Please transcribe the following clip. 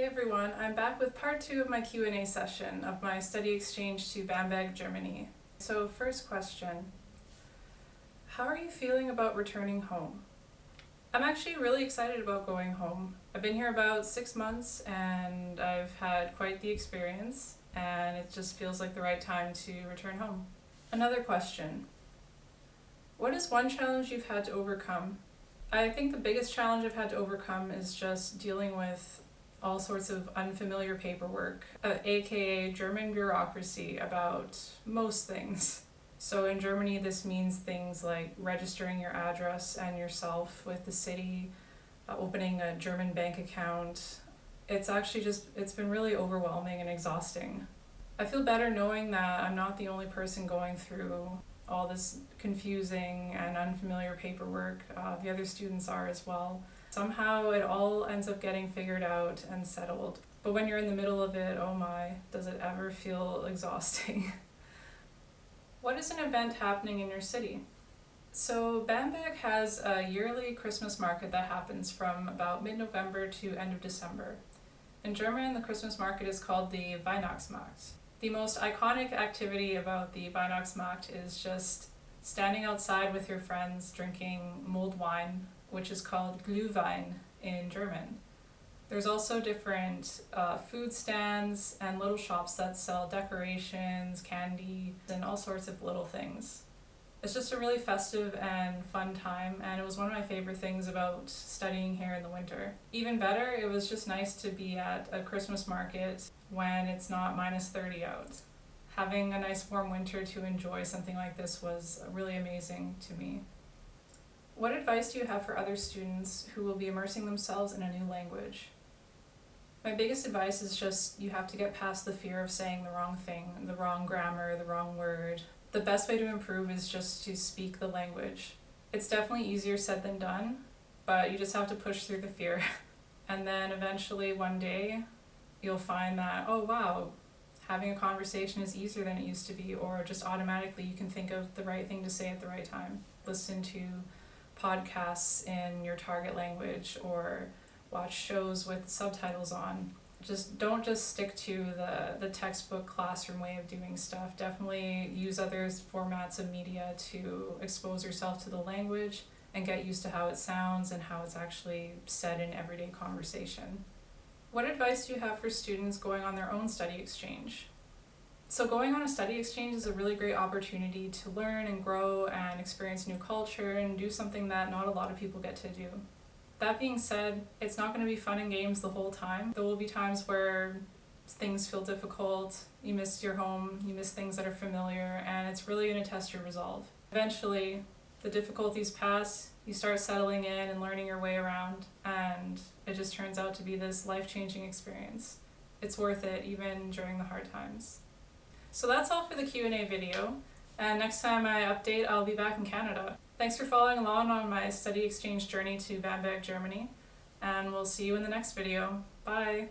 everyone, I'm back with part 2 of my Q&A session of my study exchange to Bamberg, Germany. So first question, how are you feeling about returning home? I'm actually really excited about going home. I've been here about 6 months and I've had quite the experience and it just feels like the right time to return home. Another question, what is one challenge you've had to overcome? I think the biggest challenge I've had to overcome is just dealing with all sorts of unfamiliar paperwork, aka German bureaucracy about most things. So in Germany this means things like registering your address and yourself with the city, opening a German bank account. It's been really overwhelming and exhausting. I feel better knowing that I'm not the only person going through all this confusing and unfamiliar paperwork. The other students are as well. Somehow it all ends up getting figured out and settled. But when you're in the middle of it, oh my, does it ever feel exhausting. What is an event happening in your city? So Bamberg has a yearly Christmas market that happens from about mid-November to end of December. In German, the Christmas market is called the Weihnachtsmarkt. The most iconic activity about the Weihnachtsmarkt is just standing outside with your friends drinking mulled wine, which is called Glühwein in German. There's also different food stands and little shops that sell decorations, candy, and all sorts of little things. It's just a really festive and fun time, and it was one of my favorite things about studying here in the winter. Even better, it was just nice to be at a Christmas market when it's not -30 out. Having a nice warm winter to enjoy something like this was really amazing to me. What advice do you have for other students who will be immersing themselves in a new language? My biggest advice is just you have to get past the fear of saying the wrong thing, the wrong grammar, the wrong word. The best way to improve is just to speak the language. It's definitely easier said than done, but you just have to push through the fear. And then eventually one day you'll find that, oh wow, having a conversation is easier than it used to be, or just automatically you can think of the right thing to say at the right time. Listen to podcasts in your target language or watch shows with subtitles on. Don't just stick to the textbook classroom way of doing stuff. Definitely use other formats of media to expose yourself to the language and get used to how it sounds and how it's actually said in everyday conversation. What advice do you have for students going on their own study exchange? So going on a study exchange is a really great opportunity to learn and grow and experience new culture and do something that not a lot of people get to do. That being said, it's not going to be fun and games the whole time. There will be times where things feel difficult, you miss your home, you miss things that are familiar, and it's really going to test your resolve. Eventually, the difficulties pass, you start settling in and learning your way around, and it just turns out to be this life-changing experience. It's worth it even during the hard times. So that's all for the Q&A video, and next time I update, I'll be back in Canada. Thanks for following along on my study exchange journey to Bamberg, Germany, and we'll see you in the next video. Bye!